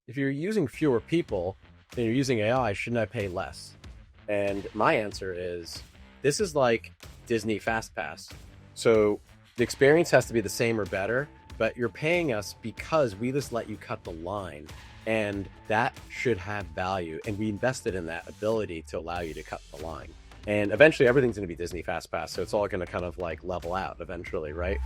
if you're using fewer people and you're using AI, shouldn't I pay less? And my answer is, this is like Disney Fast Pass. So the experience has to be the same or better, but you're paying us because we just let you cut the line. And that should have value. And we invested in that ability to allow you to cut the line. And eventually everything's going to be Disney Fast Pass. So it's all going to kind of like level out eventually, right?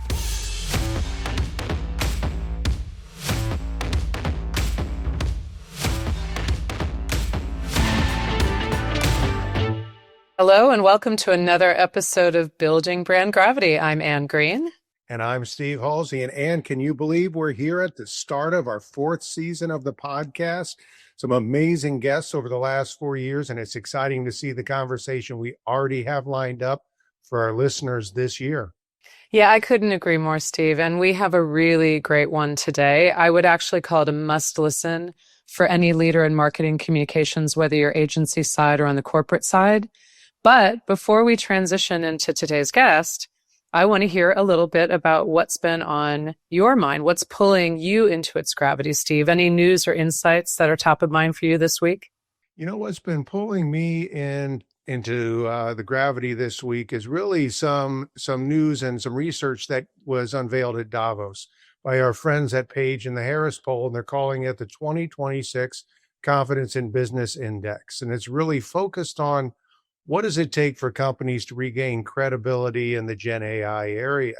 Hello, and welcome to another episode of Building Brand Gravity. I'm Ann Green. And I'm Steve Halsey. And Ann, can you believe we're here at the start of our fourth season of the podcast? Some amazing guests over the last 4 years, and it's exciting to see the conversation we already have lined up for our listeners this year. Yeah, I couldn't agree more, Steve. And we have a really great one today. I would actually call it a must listen for any leader in marketing communications, whether you're agency side or on the corporate side. But before we transition into today's guest, I want to hear a little bit about what's been on your mind. What's pulling you into its gravity, Steve? Any news or insights that are top of mind for you this week? You know, what's been pulling me into the gravity this week is really some news and some research that was unveiled at Davos by our friends at Page and the Harris Poll, and they're calling it the 2026 Confidence in Business Index. And it's really focused on what does it take for companies to regain credibility in the Gen AI area?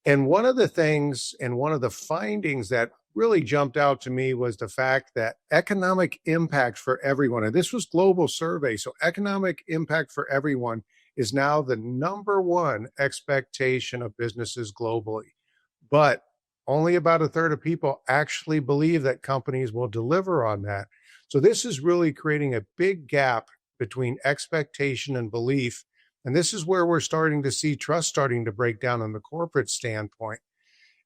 And one of the things and one of the findings that really jumped out to me was the fact that economic impact for everyone, and this was global survey, so economic impact for everyone is now the number one expectation of businesses globally. But only about a third of people actually believe that companies will deliver on that. So this is really creating a big gap between expectation and belief. And this is where we're starting to see trust starting to break down on the corporate standpoint.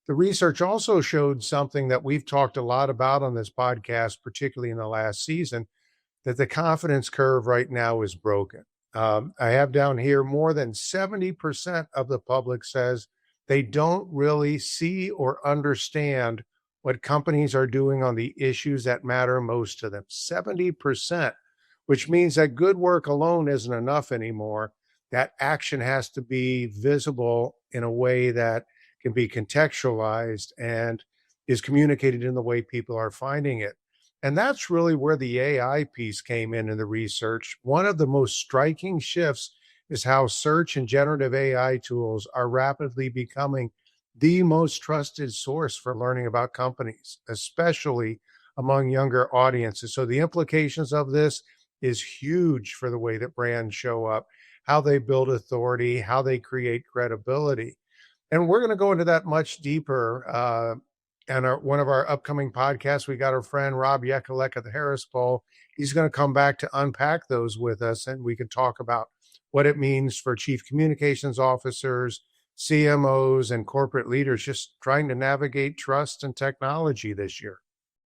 The research also showed something that we've talked a lot about on this podcast, particularly in the last season, that the confidence curve right now is broken. I have down here more than 70% of the public says they don't really see or understand what companies are doing on the issues that matter most to them. 70%. Which means that good work alone isn't enough anymore. That action has to be visible in a way that can be contextualized and is communicated in the way people are finding it. And that's really where the AI piece came in the research. One of the most striking shifts is how search and generative AI tools are rapidly becoming the most trusted source for learning about companies, especially among younger audiences. So the implications of this is huge for the way that brands show up, how they build authority, how they create credibility. And we're going to go into that much deeper. And one of our upcoming podcasts, we got our friend Rob Yekelek at the Harris Poll. He's going to come back to unpack those with us, and we can talk about what it means for chief communications officers, CMOs, and corporate leaders just trying to navigate trust and technology this year.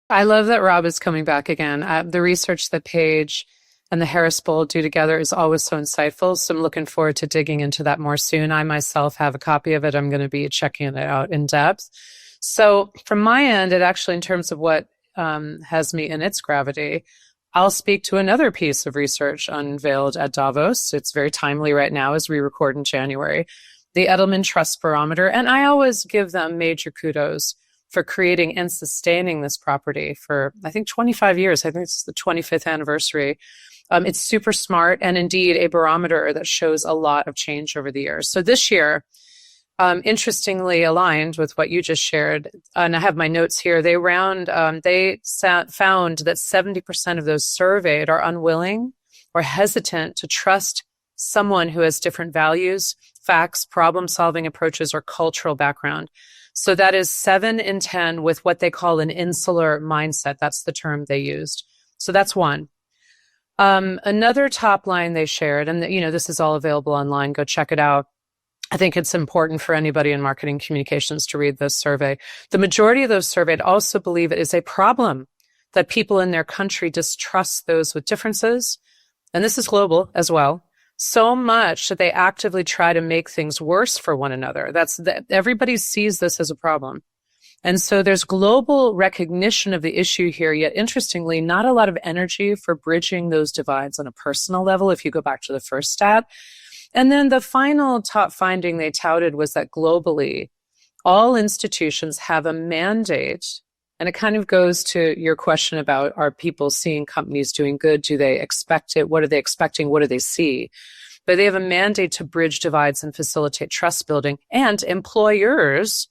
I love that Rob is coming back again. The research that Page and the Harris Poll do together is always so insightful. So I'm looking forward to digging into that more soon. I myself have a copy of it. I'm going to be checking it out in depth. So from my end, it actually, in terms of what has me in its gravity, I'll speak to another piece of research unveiled at Davos. It's very timely right now as we record in January, the Edelman Trust Barometer. And I always give them major kudos for creating and sustaining this property for, I think, 25 years. I think it's the 25th anniversary. It's super smart and indeed a barometer that shows a lot of change over the years. So this year, interestingly aligned with what you just shared, and I have my notes here, they found that 70% of those surveyed are unwilling or hesitant to trust someone who has different values, facts, problem-solving approaches, or cultural background. So that is 7 in 10 with what they call an insular mindset. That's the term they used. So that's one. Another top line they shared, and this is all available online. Go check it out. I think it's important for anybody in marketing communications to read this survey. The majority of those surveyed also believe it is a problem that people in their country distrust those with differences. And this is global as well. So much that they actively try to make things worse for one another. Everybody sees this as a problem. And so there's global recognition of the issue here, yet interestingly, not a lot of energy for bridging those divides on a personal level, if you go back to the first stat. And then the final top finding they touted was that globally, all institutions have a mandate. And it kind of goes to your question about, are people seeing companies doing good? Do they expect it? What are they expecting? What do they see? But they have a mandate to bridge divides and facilitate trust building. And employers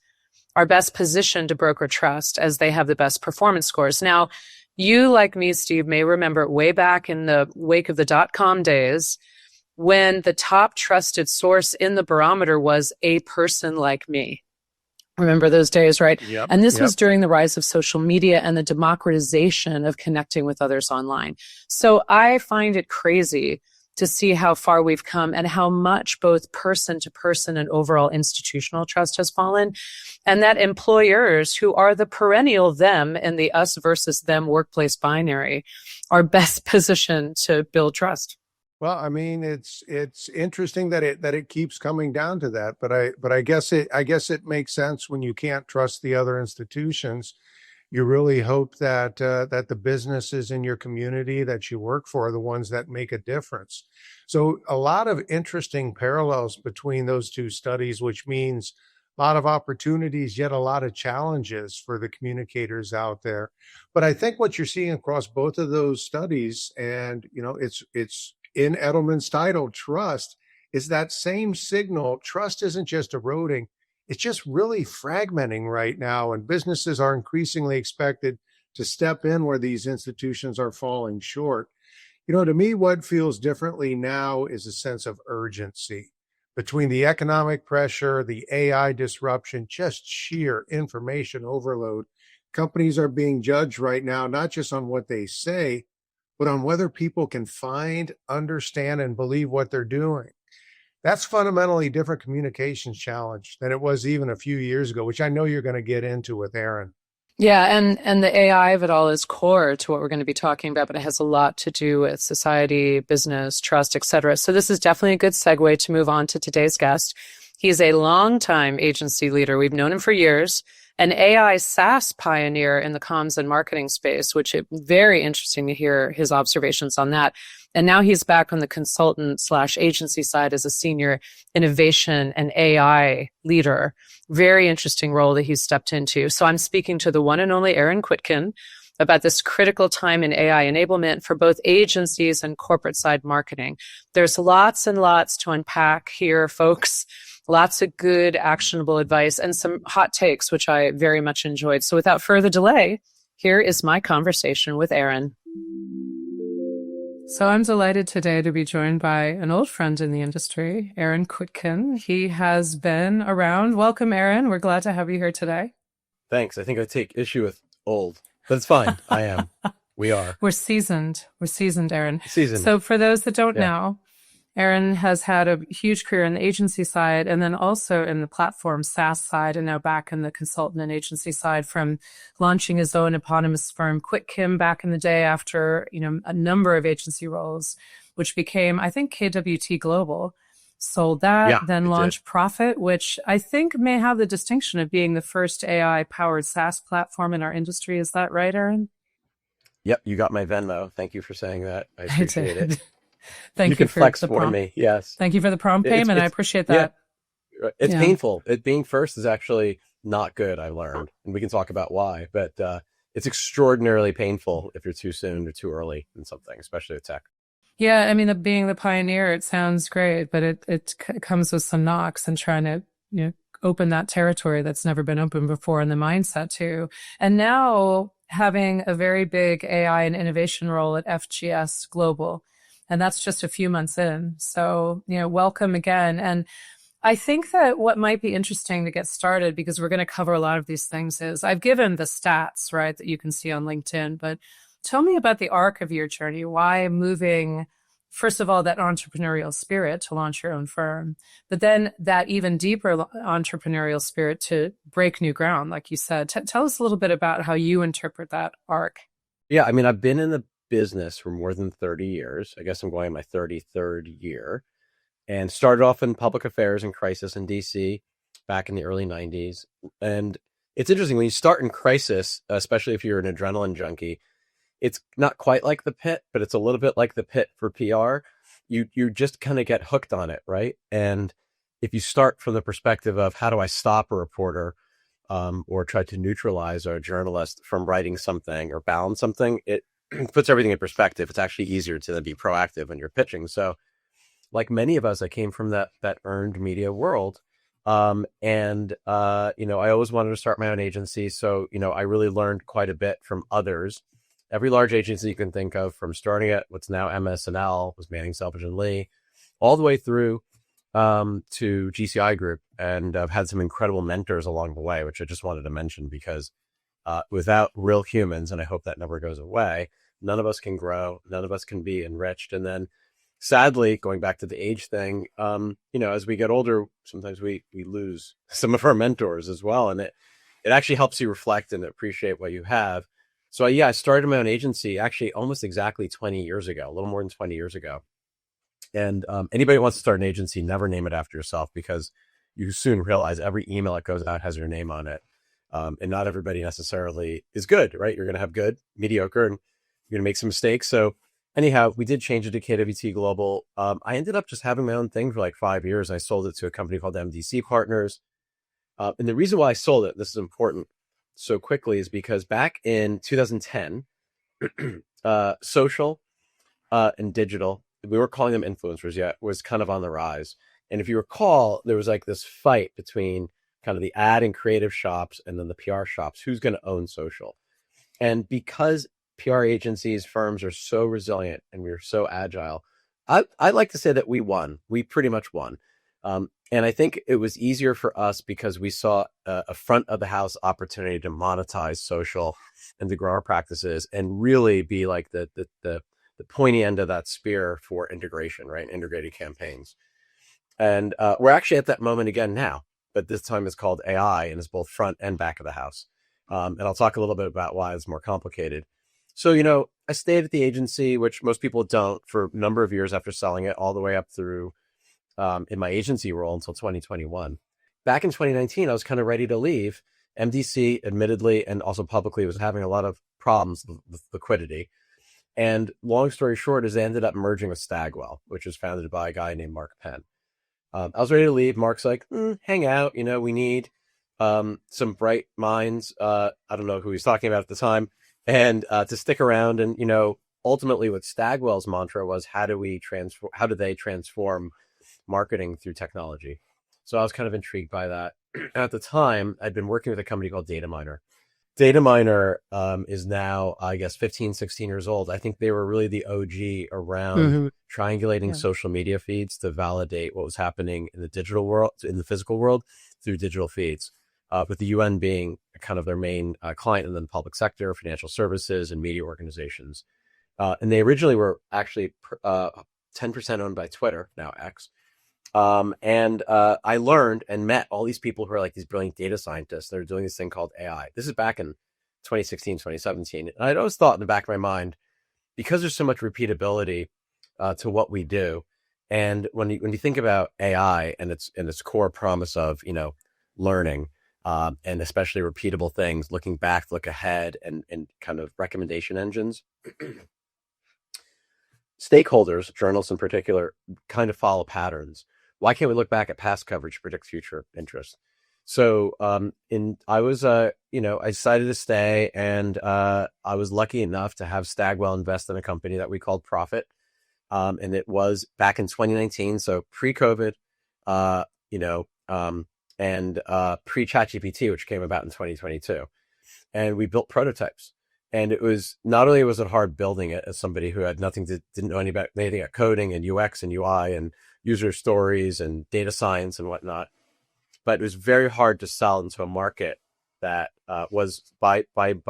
are best positioned to broker trust as they have the best performance scores. Now, you, like me, Steve, may remember way back in the wake of the dot-com days when the top trusted source in the barometer was a person like me. Remember those days, right? Yep. And this was during the rise of social media and the democratization of connecting with others online. So I find it crazy to see how far we've come and how much both person to person and overall institutional trust has fallen. And that employers, who are the perennial them in the us versus them workplace binary, are best positioned to build trust. Well, I mean, it's interesting that it keeps coming down to that, but I guess it makes sense when you can't trust the other institutions. You really hope that that the businesses in your community that you work for are the ones that make a difference. So a lot of interesting parallels between those two studies, which means a lot of opportunities, yet a lot of challenges for the communicators out there. But I think what you're seeing across both of those studies, and it's in Edelman's title, trust, is that same signal. Trust isn't just eroding, it's just really fragmenting right now. And businesses are increasingly expected to step in where these institutions are falling short. To me, what feels differently now is a sense of urgency between the economic pressure, the AI disruption, just sheer information overload. Companies are being judged right now, not just on what they say, but on whether people can find, understand, and believe what they're doing. That's fundamentally different communications challenge than it was even a few years ago, which I know you're going to get into with Aaron. Yeah, and the AI of it all is core to what we're going to be talking about, but it has a lot to do with society, business, trust, et cetera. So this is definitely a good segue to move on to today's guest. He's a longtime agency leader. We've known him for years. An AI SaaS pioneer in the comms and marketing space, which is very interesting to hear his observations on that. And now he's back on the consultant/agency side as a senior innovation and AI leader. Very interesting role that he's stepped into. So I'm speaking to the one and only Aaron Kwittken about this critical time in AI enablement for both agencies and corporate side marketing. There's lots and lots to unpack here, folks. Lots of good, actionable advice and some hot takes, which I very much enjoyed. So without further delay, here is my conversation with Aaron. So I'm delighted today to be joined by an old friend in the industry, Aaron Kwittken. He has been around. Welcome, Aaron. We're glad to have you here today. Thanks. I think I take issue with old, but it's fine. I am. We are. We're seasoned. We're seasoned, Aaron. Seasoned. So for those that don't know, Aaron has had a huge career in the agency side and then also in the platform SaaS side, and now back in the consultant and agency side, from launching his own eponymous firm, Quicken, back in the day after, a number of agency roles, which became, I think, KWT Global. Sold that, then launched Profit, which I think may have the distinction of being the first AI-powered SaaS platform in our industry. Is that right, Aaron? Yep, you got my Venmo. Thank you for saying that. I appreciate it. Thank you can for flex the for prompt. me. Yes. Thank you for the prompt payment. I appreciate that. Yeah, it's painful. It being first is actually not good, I learned. And we can talk about why, but it's extraordinarily painful if you're too soon or too early in something, especially with tech. Yeah, I mean, being the pioneer, it sounds great, but it comes with some knocks and trying to open that territory that's never been opened before, and the mindset too. And now having a very big AI and innovation role at FGS Global. And that's just a few months in. So, welcome again. And I think that what might be interesting to get started, because we're going to cover a lot of these things, is I've given the stats, right, that you can see on LinkedIn, but tell me about the arc of your journey. Why moving, first of all, that entrepreneurial spirit to launch your own firm, but then that even deeper entrepreneurial spirit to break new ground, like you said. Tell us a little bit about how you interpret that arc. Yeah, I mean, I've been in the business for more than 30 years. I guess I'm going in my 33rd year, and started off in public affairs and crisis in DC back in the early 90s. And it's interesting when you start in crisis, especially if you're an adrenaline junkie. It's not quite like the pit, but it's a little bit like the pit for PR. You just kind of get hooked on it, right? And if you start from the perspective of how do I stop a reporter, or try to neutralize a journalist from writing something or balance something, it puts everything in perspective. It's actually easier to then be proactive when you're pitching. So, like many of us, I came from that earned media world. I always wanted to start my own agency. So, I really learned quite a bit from others. Every large agency you can think of, from starting at what's now MS&L, was Manning, Selfridge and Lee, all the way through to GCI Group. And I've had some incredible mentors along the way, which I just wanted to mention because without real humans, and I hope that never goes away, none of us can grow, none of us can be enriched. And then sadly, going back to the age thing, as we get older, sometimes we lose some of our mentors as well. And it actually helps you reflect and appreciate what you have. So I started my own agency actually almost exactly 20 years ago, a little more than 20 years ago. And anybody who wants to start an agency, never name it after yourself, because you soon realize every email that goes out has your name on it. And not everybody necessarily is good, right? You're going to have good, mediocre, and you're going to make some mistakes. So anyhow, we did change it to KWT Global. I ended up just having my own thing for like 5 years. I sold it to a company called MDC Partners. And the reason why I sold it, this is important, so quickly, is because back in 2010, social and digital, we weren't calling them influencers yet, was kind of on the rise. And if you recall, there was like this fight between kind of the ad and creative shops and then the PR shops, who's going to own social. And because PR agencies, firms are so resilient and we're so agile, I like to say that we won. We pretty much won. And I think it was easier for us because we saw a front of the house opportunity to monetize social and to grow our practices and really be like the pointy end of that spear for integration, right? Integrated campaigns. And we're actually at that moment again now, but this time it's called AI and it's both front and back of the house. And I'll talk a little bit about why it's more complicated. So, I stayed at the agency, which most people don't, for a number of years after selling it, all the way up through in my agency role until 2021. Back in 2019, I was kind of ready to leave. MDC, admittedly, and also publicly, was having a lot of problems with liquidity. And long story short, is they ended up merging with Stagwell, which was founded by a guy named Mark Penn. I was ready to leave. Mark's like, hang out. We need some bright minds. I don't know who he's talking about at the time. And to stick around. And, ultimately what Stagwell's mantra was, how do they transform marketing through technology? So I was kind of intrigued by that. At the time, I'd been working with a company called Dataminer. Dataminer is now, I guess, 15, 16 years old. I think they were really the OG around triangulating social media feeds to validate what was happening in the digital world, in the physical world, through digital feeds, with the UN being kind of their main client, and then the public sector, financial services, and media organizations. And they originally were actually 10% owned by Twitter, now X. I learned and met all these people who are like these brilliant data scientists that are doing this thing called AI. This is back in 2016, 2017. And I'd always thought in the back of my mind, because there's so much repeatability to what we do. And when you think about AI and its core promise of, learning, and especially repeatable things, looking back, look ahead, and kind of recommendation engines, stakeholders, journalists in particular, kind of follow patterns. Why can't we look back at past coverage to predict future interest? So I decided to stay, and I was lucky enough to have Stagwell invest in a company that we called Profit. And it was back in 2019, so pre-COVID, and pre-ChatGPT, which came about in 2022. And we built prototypes. And it was, not only was it hard building it as somebody who had didn't know anything about coding and UX and UI and user stories and data science and whatnot, but it was very hard to sell into a market that was by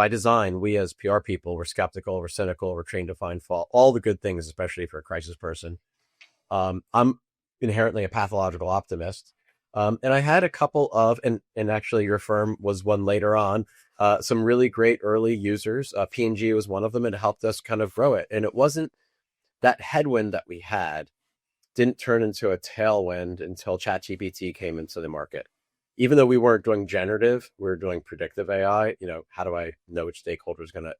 design. We as PR people were skeptical, we're cynical, we're trained to find fault, all the good things, especially for a crisis person. I'm inherently a pathological optimist. And I had a couple of, and actually your firm was one later on, some really great early users. P&G was one of them, and it helped us kind of grow it. And it wasn't that headwind that we had didn't turn into a tailwind until ChatGPT came into the market. even though we weren't doing generative, we were doing predictive AI. How do I know which stakeholder is going to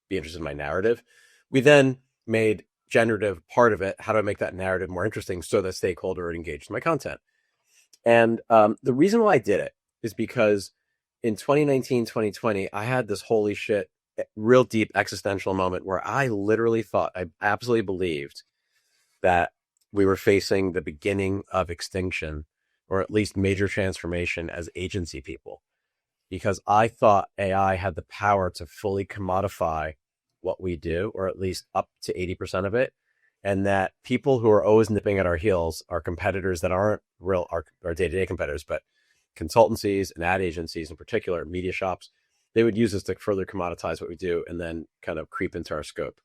be interested in my narrative? We then made generative part of it. How do I make that narrative more interesting so that stakeholder would engage in my content? And the reason why I did it is because in 2019, 2020, I had this holy shit, real deep existential moment where I literally thought, I absolutely believed that we were facing the beginning of extinction, or at least major transformation as agency people, because I thought AI had the power to fully commodify what we do, or at least up to 80% of it. And that people who are always nipping at our heels, our competitors that aren't real, our day-to-day competitors, but consultancies and ad agencies in particular, media shops, they would use this to further commoditize what we do and then kind of creep into our scope.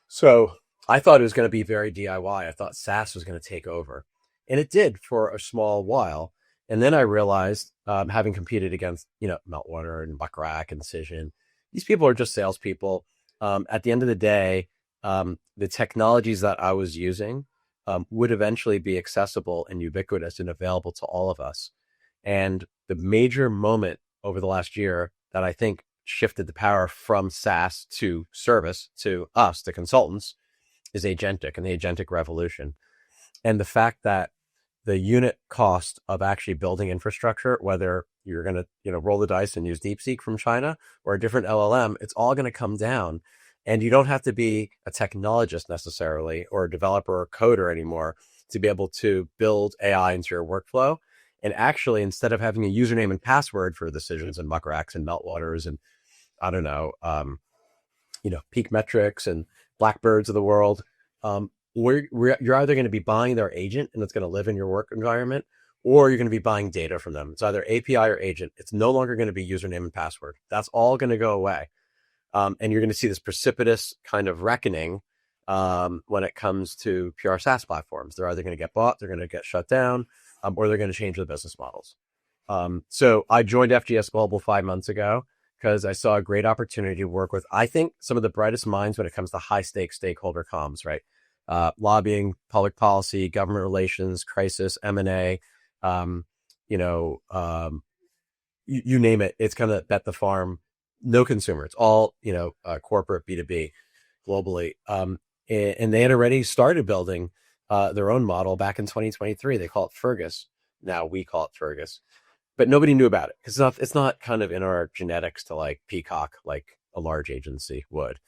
So I thought it was going to be very DIY. I thought SaaS was going to take over. And it did for a small while. And then I realized, having competed against, Meltwater and Buckrack and Cision, these people are just salespeople. At the end of the day, the technologies that I was using would eventually be accessible and ubiquitous and available to all of us. And the major moment over the last year that I think shifted the power from SaaS to service to us, the consultants, is Agentic and the Agentic revolution. And the fact that the unit cost of actually building infrastructure, whether you're going to, roll the dice and use DeepSeek from China or a different LLM, it's all going to come down. And you don't have to be a technologist necessarily, or a developer or coder anymore, to be able to build AI into your workflow. And actually, instead of having a username and password for decisions and muckracks and meltwaters and I don't know, peak metrics and Blackbirds of the world, you're either going to be buying their agent and it's going to live in your work environment, or you're going to be buying data from them. It's either API or agent. It's no longer going to be username and password. That's all going to go away. And you're going to see this precipitous kind of reckoning when it comes to pure SaaS platforms. They're either going to get bought, they're going to get shut down, or they're going to change the business models. So I joined FGS Global 5 months ago because I saw a great opportunity to work with, I think, some of the brightest minds when it comes to high stakes stakeholder comms, right? Lobbying, public policy, government relations, crisis, M&A, you name it. It's kind of bet the farm, no consumer. It's all, corporate B2B globally. And they had already started building their own model back in 2023. They call it Fergus. Now we call it Fergus, but nobody knew about it because it's not kind of in our genetics to like peacock like a large agency would.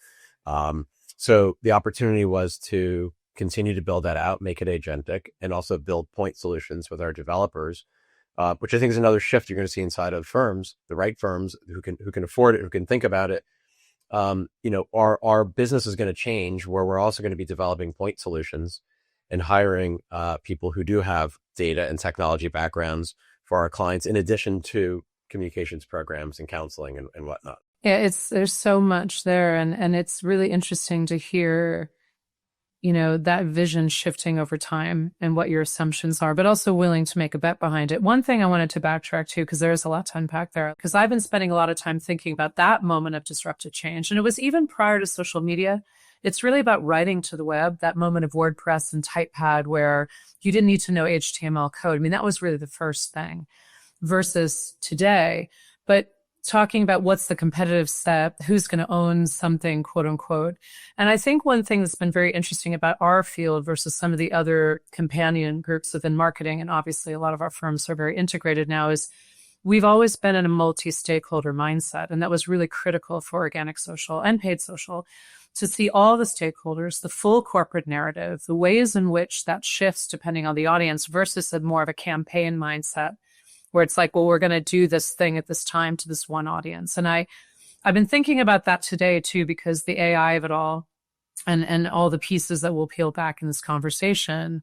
So the opportunity was to continue to build that out, make it agentic, and also build point solutions with our developers, which I think is another shift you're going to see inside of firms, the right firms who can afford it, who can think about it. Our business is going to change where we're also going to be developing point solutions and hiring people who do have data and technology backgrounds for our clients, in addition to communications programs and counseling and whatnot. Yeah, there's so much there, and it's really interesting to hear, that vision shifting over time and what your assumptions are, but also willing to make a bet behind it. One thing I wanted to backtrack to, because there's a lot to unpack there, because I've been spending a lot of time thinking about that moment of disruptive change. And it was even prior to social media. It's really about writing to the web, that moment of WordPress and TypePad where you didn't need to know HTML code. I mean, that was really the first thing versus today. But talking about what's the competitive set, who's going to own something, quote unquote. And I think one thing that's been very interesting about our field versus some of the other companion groups within marketing, and obviously a lot of our firms are very integrated now, is we've always been in a multi-stakeholder mindset. And that was really critical for organic social and paid social, to see all the stakeholders, the full corporate narrative, the ways in which that shifts depending on the audience versus more of a campaign mindset, where it's like, well, we're going to do this thing at this time to this one audience. And I've been thinking about that today too, because the AI of it all and all the pieces that we'll peel back in this conversation,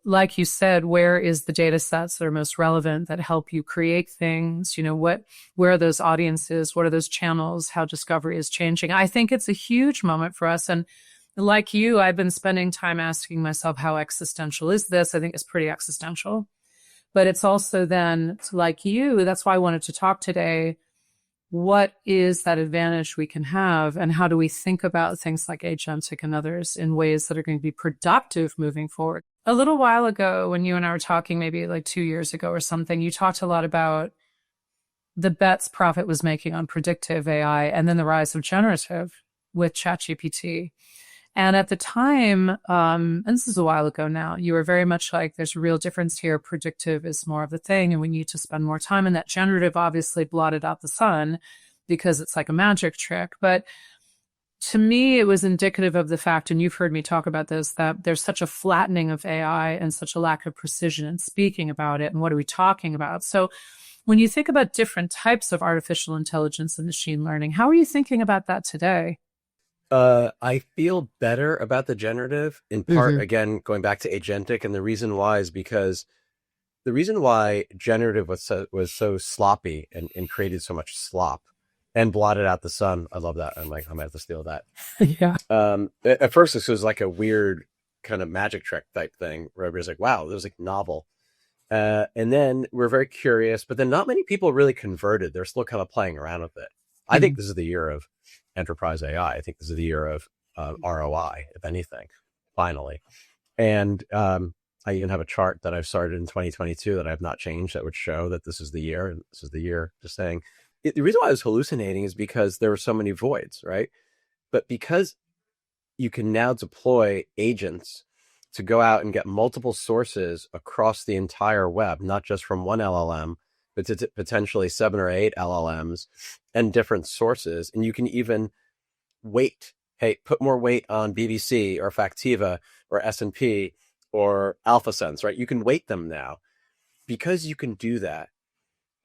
like you said, where is the data sets that are most relevant that help you create things? Where are those audiences? What are those channels? How discovery is changing? I think it's a huge moment for us. And like you, I've been spending time asking myself, how existential is this? I think it's pretty existential. But it's also then, like you, that's why I wanted to talk today. What is that advantage we can have, and how do we think about things like Agentic and others in ways that are going to be productive moving forward? A little while ago, when you and I were talking, maybe like 2 years ago or something, you talked a lot about the bets Profit was making on predictive AI and then the rise of generative with ChatGPT. And at the time, and this is a while ago now, you were very much like, there's a real difference here. Predictive is more of the thing, and we need to spend more time. And that generative obviously blotted out the sun because it's like a magic trick. But to me, it was indicative of the fact, and you've heard me talk about this, that there's such a flattening of AI and such a lack of precision in speaking about it. And what are we talking about? So when you think about different types of artificial intelligence and machine learning, how are you thinking about that today? I feel better about the generative, in part, again, going back to agentic. And the reason why is because the reason why generative was so sloppy and created so much slop and blotted out the sun. I love that. I'm like, I might have to steal that. Yeah. At first, this was like a weird kind of magic trick type thing where everybody's like, wow, it was like novel. And then we're very curious, but then not many people really converted. They're still kind of playing around with it. I think this is the year of enterprise AI. I think this is the year of ROI, if anything, finally. And I even have a chart that I've started in 2022 that I've not changed that would show that this is the year. And this is the year, just saying. The reason why I was hallucinating is because there were so many voids, right? But because you can now deploy agents to go out and get multiple sources across the entire web, not just from one LLM, but to potentially 7 or 8 LLMs and different sources. And you can even weight, hey, put more weight on BBC or Factiva or S&P or AlphaSense, right? You can weight them now. Because you can do that,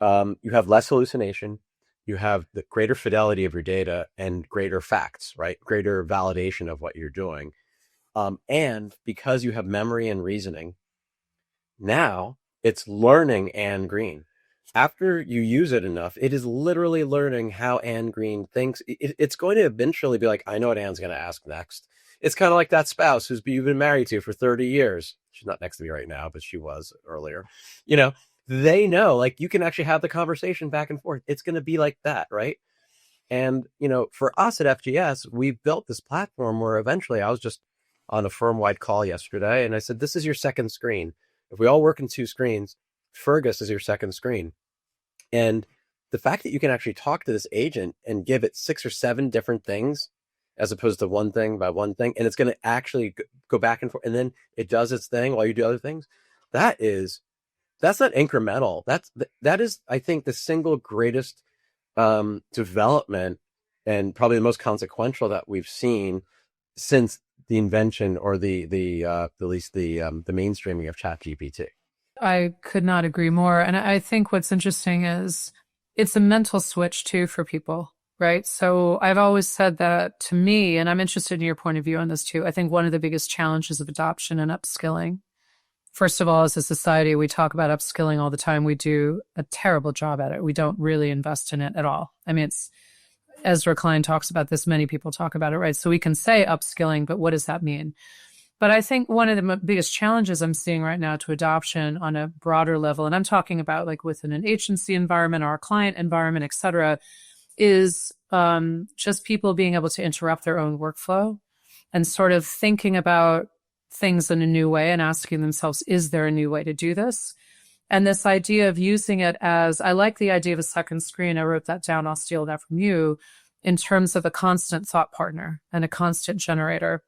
you have less hallucination, you have the greater fidelity of your data and greater facts, right? Greater validation of what you're doing. And because you have memory and reasoning, now it's learning Anne Green. After you use it enough, it is literally learning how Anne Green thinks. It's going to eventually be like, I know what Anne's going to ask next. It's kind of like that spouse you've been married to for 30 years. She's not next to me right now, but she was earlier. They know, like, you can actually have the conversation back and forth. It's going to be like that, right? And, for us at FGS, we've built this platform where eventually I was just on a firm-wide call yesterday, and I said, this is your second screen. If we all work in 2 screens, Fergus is your second screen. And the fact that you can actually talk to this agent and give it 6 or 7 different things, as opposed to one thing by one thing, and it's going to actually go back and forth, and then it does its thing while you do other things, that's not incremental. That is, I think, the single greatest development and probably the most consequential that we've seen since the invention or at least the mainstreaming of ChatGPT. I could not agree more. And I think what's interesting is it's a mental switch too for people, right? So I've always said that to me, and I'm interested in your point of view on this too. I think one of the biggest challenges of adoption and upskilling, first of all, as a society, we talk about upskilling all the time. We do a terrible job at it. We don't really invest in it at all. I mean, it's Ezra Klein talks about this. Many people talk about it, right? So we can say upskilling, but what does that mean? But I think one of the biggest challenges I'm seeing right now to adoption on a broader level, and I'm talking about like within an agency environment or a client environment, et cetera, is just people being able to interrupt their own workflow and sort of thinking about things in a new way and asking themselves, is there a new way to do this? And this idea of using it as, I like the idea of a second screen. I wrote that down. I'll steal that from you, in terms of a constant thought partner and a constant generator,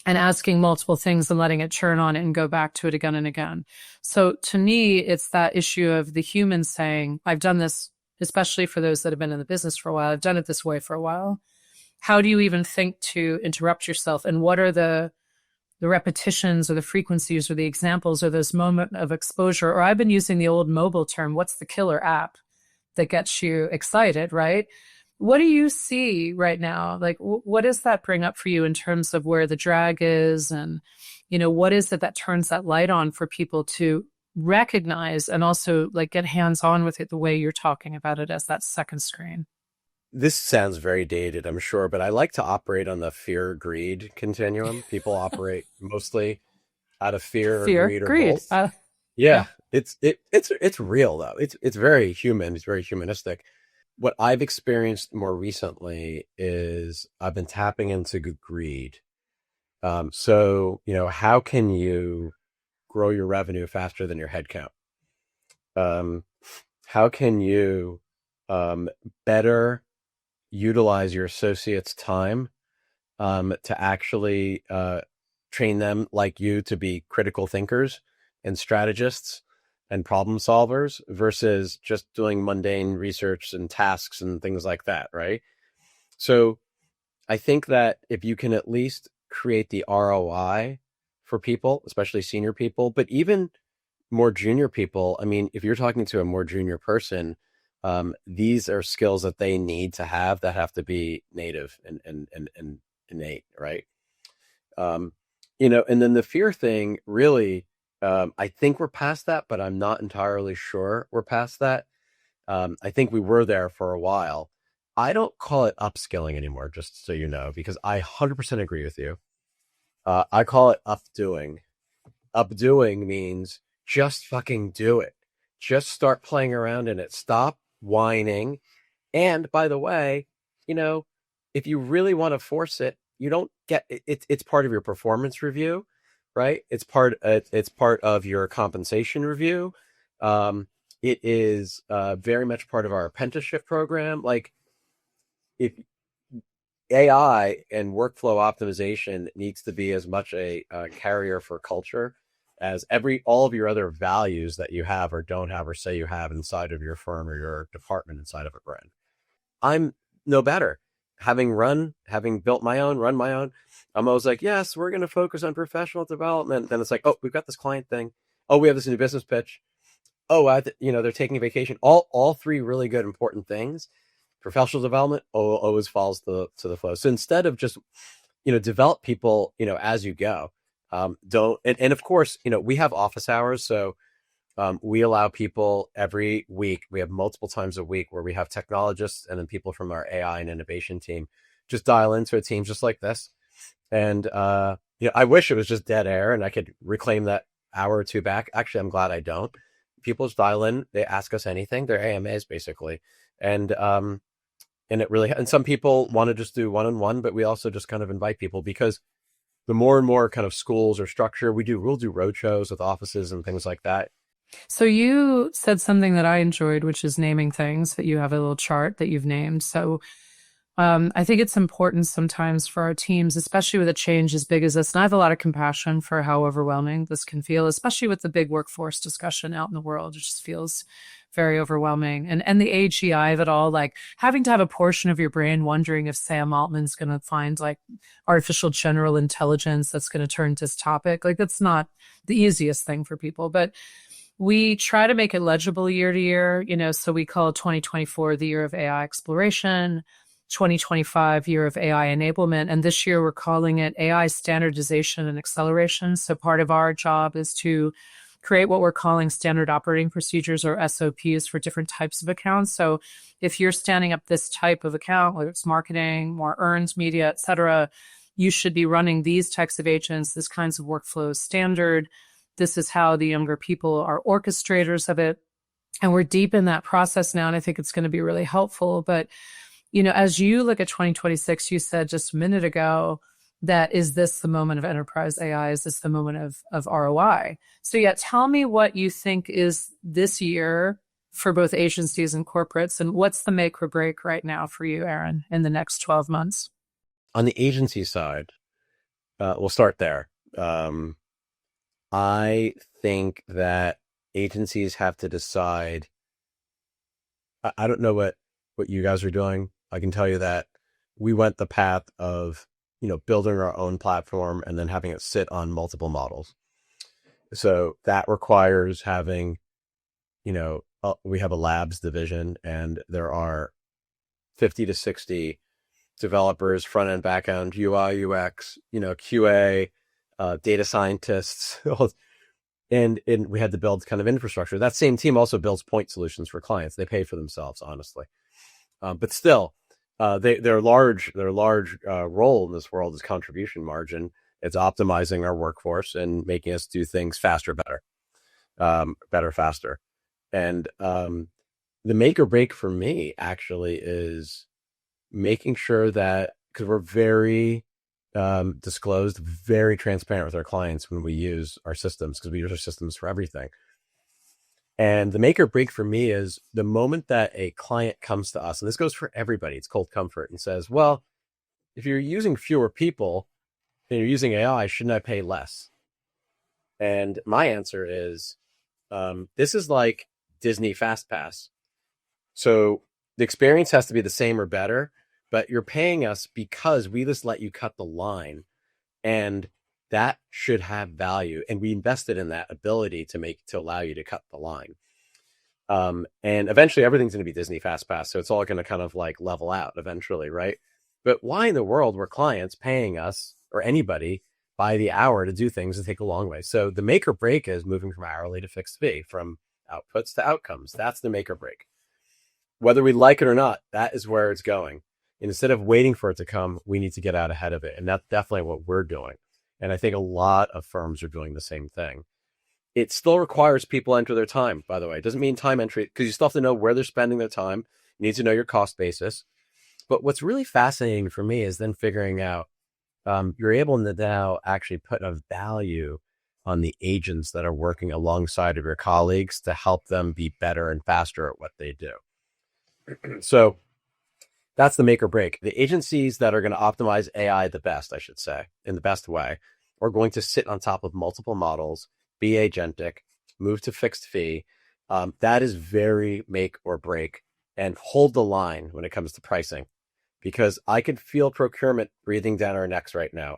and asking multiple things and letting it churn on it and go back to it again and again. So to me, it's that issue of the human saying, I've done this, especially for those that have been in the business for a while. I've done it this way for a while. How do you even think to interrupt yourself? And what are the repetitions or the frequencies or the examples or those moment of exposure? Or I've been using the old mobile term, what's the killer app that gets you excited, right? What do you see right now? Like, what does that bring up for you in terms of where the drag is? And, what is it that turns that light on for people to recognize and also like get hands-on with it the way you're talking about it as that second screen? This sounds very dated, I'm sure, but I like to operate on the fear-greed continuum. People operate mostly out of fear or greed or both. Yeah. It's real though. It's very human. It's very humanistic. What I've experienced more recently is I've been tapping into greed. So, how can you grow your revenue faster than your headcount? How can you better utilize your associates' time to actually train them like you to be critical thinkers and strategists and problem solvers versus just doing mundane research and tasks and things like that, right? So I think that if you can at least create the ROI for people, especially senior people, but even more junior people, I mean, if you're talking to a more junior person, these are skills that they need to have that have to be native and innate, right? And then the fear thing, really, I think we're past that, but I'm not entirely sure we're past that. I think we were there for a while. I don't call it upskilling anymore, just so you know, because I 100% agree with you. I call it updoing. Updoing means just fucking do it. Just start playing around in it. Stop whining. And by the way, if you really want to force it, you don't get it. It's part of your performance review, right? It's part of your compensation review. It is very much part of our apprenticeship program. Like, if AI and workflow optimization needs to be as much a carrier for culture as all of your other values that you have or don't have or say you have inside of your firm or your department inside of a brand. I'm no better. Having built my own, run my own, I'm always like, yes, we're going to focus on professional development. Then it's like, oh, we've got this client thing. Oh, we have this new business pitch. Oh, they're taking a vacation. All three really good, important things. Professional development always falls to the flow. So instead of just, develop people, as you go, don't, and of course, we have office hours. So we allow people every week. We have multiple times a week where we have technologists and then people from our AI and innovation team just dial into a team just like this. And, I wish it was just dead air and I could reclaim that hour or two back. Actually, I'm glad I don't. People just dial in. They ask us anything. They're AMAs basically. And it really, and some people want to just do one-on-one, but we also just kind of invite people because the more and more kind of schools or structure we'll do road shows with offices and things like that. So you said something that I enjoyed, which is naming things, that you have a little chart that you've named. So I think it's important sometimes for our teams, especially with a change as big as this. And I have a lot of compassion for how overwhelming this can feel, especially with the big workforce discussion out in the world. It just feels very overwhelming. And the AGI of it all, like having to have a portion of your brain wondering if Sam Altman's going to find like artificial general intelligence that's going to turn to this topic. Like, that's not the easiest thing for people. But we try to make it legible year to year, so we call 2024 the year of AI exploration, 2025 year of AI enablement. And this year we're calling it AI standardization and acceleration. So part of our job is to create what we're calling standard operating procedures or SOPs for different types of accounts. So if you're standing up this type of account, whether it's marketing, more earned media, et cetera, you should be running these types of agents, this kinds of workflows standard. This is how the younger people are orchestrators of it. And we're deep in that process now. And I think it's going to be really helpful. But, as you look at 2026, you said just a minute ago that is this the moment of enterprise AI? Is this the moment of ROI? So yeah, tell me what you think is this year for both agencies and corporates, and what's the make or break right now for you, Aaron, in the next 12 months? On the agency side, we'll start there. I think that agencies have to decide. I don't know what you guys are doing. I can tell you that we went the path of, building our own platform and then having it sit on multiple models. So that requires having, we have a labs division and there are 50 to 60 developers, front end, back end, UI, UX, QA, data scientists, and we had to build kind of infrastructure. That same team also builds point solutions for clients. They pay for themselves, honestly, but still, their large role in this world is contribution margin. It's optimizing our workforce and making us do things faster, better, faster. And the make or break for me actually is making sure that, because we're very disclosed, very transparent with our clients when we use our systems, because we use our systems for everything. And the make or break for me is the moment that a client comes to us, and this goes for everybody, it's cold comfort, and says, well, if you're using fewer people and you're using AI, shouldn't I pay less? And my answer is, this is like Disney Fast Pass. So the experience has to be the same or better, but you're paying us because we just let you cut the line, and that should have value. And we invested in that ability to allow you to cut the line. And eventually everything's going to be Disney Fast Pass. So it's all going to kind of like level out eventually, right? But why in the world were clients paying us or anybody by the hour to do things that take a long way? So the make or break is moving from hourly to fixed fee, from outputs to outcomes. That's the make or break. Whether we like it or not, that is where it's going. And instead of waiting for it to come, we need to get out ahead of it. And that's definitely what we're doing. And I think a lot of firms are doing the same thing. It still requires people enter their time, by the way. It doesn't mean time entry, because you still have to know where they're spending their time. You need to know your cost basis. But what's really fascinating for me is then figuring out, you're able to now actually put a value on the agents that are working alongside of your colleagues to help them be better and faster at what they do. So that's the make or break. The agencies that are going to optimize AI the best, I should say, in the best way, are going to sit on top of multiple models, be agentic, move to fixed fee. That is very make or break, and hold the line when it comes to pricing, because I could feel procurement breathing down our necks right now.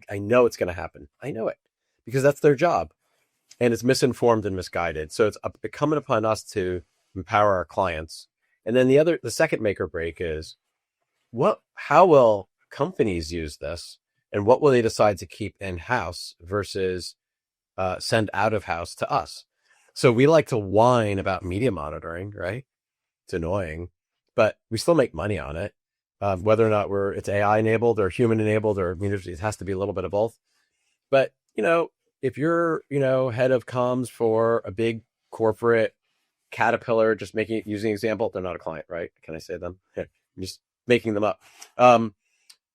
I know it's going to happen. I know it, because that's their job, and it's misinformed and misguided. So it's incumbent upon us to empower our clients. And then the second make or break is, how will companies use this, and what will they decide to keep in-house versus send out of house to us? So we like to whine about media monitoring, right? It's annoying, but we still make money on it. Whether or not it's AI enabled or human enabled, or it has to be a little bit of both. But, if you're, head of comms for a big corporate, Caterpillar, just using an example, they're not a client, right? Can I say them? I'm just making them up.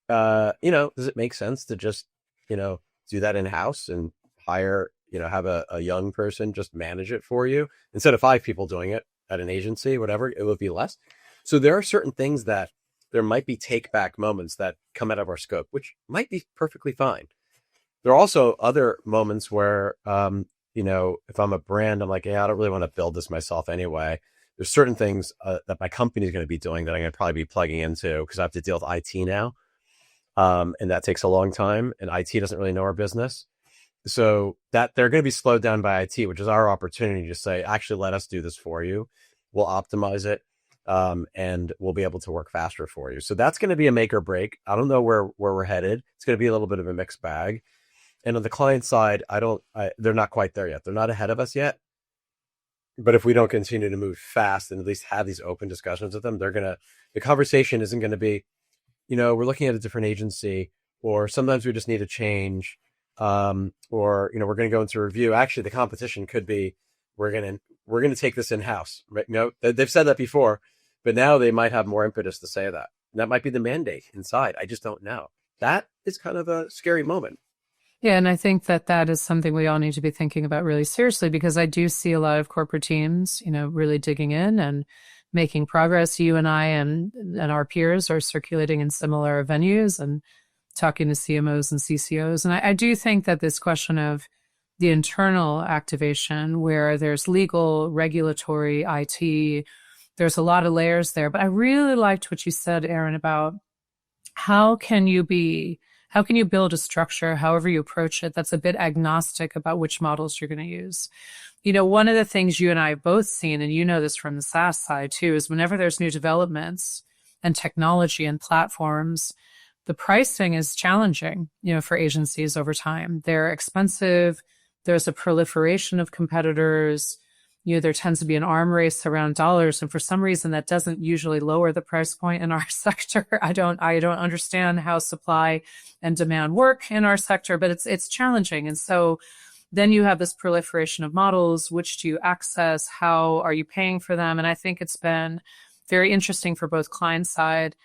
Does it make sense to just, do that in-house and hire, have a young person just manage it for you instead of 5 people doing it at an agency, whatever? It would be less. So there are certain things that there might be take back moments that come out of our scope, which might be perfectly fine. There are also other moments where, if I'm a brand, I'm like, yeah, I don't really want to build this myself anyway. There's certain things that my company is going to be doing that I'm going to probably be plugging into, because I have to deal with IT now. And that takes a long time, and IT doesn't really know our business. So that they're going to be slowed down by IT, which is our opportunity to say, actually, let us do this for you. We'll optimize it. And we'll be able to work faster for you. So that's going to be a make or break. I don't know where we're headed. It's going to be a little bit of a mixed bag. And on the client side, they're not quite there yet. They're not ahead of us yet. But if we don't continue to move fast and at least have these open discussions with them, the conversation isn't going to be, we're looking at a different agency, or sometimes we just need a change. Or, we're going to go into review. Actually, the competition could be, we're going to take this in-house, right? They've said that before, but now they might have more impetus to say that. And that might be the mandate inside. I just don't know. That is kind of a scary moment. Yeah, and I think that is something we all need to be thinking about really seriously, because I do see a lot of corporate teams, really digging in and making progress. You and I and our peers are circulating in similar venues and talking to CMOs and CCOs. And I do think that this question of the internal activation, where there's legal, regulatory, IT, there's a lot of layers there. But I really liked what you said, Aaron, about how can you build a structure, however you approach it, that's a bit agnostic about which models you're going to use. One of the things you and I have both seen, and this from the SaaS side too, is whenever there's new developments and technology and platforms, the pricing is challenging, for agencies over time. They're expensive. There's a proliferation of competitors. There tends to be an arm race around dollars. And for some reason, that doesn't usually lower the price point in our sector. I don't understand how supply and demand work in our sector, but it's challenging. And so then you have this proliferation of models. Which do you access? How are you paying for them? And I think it's been very interesting for both client side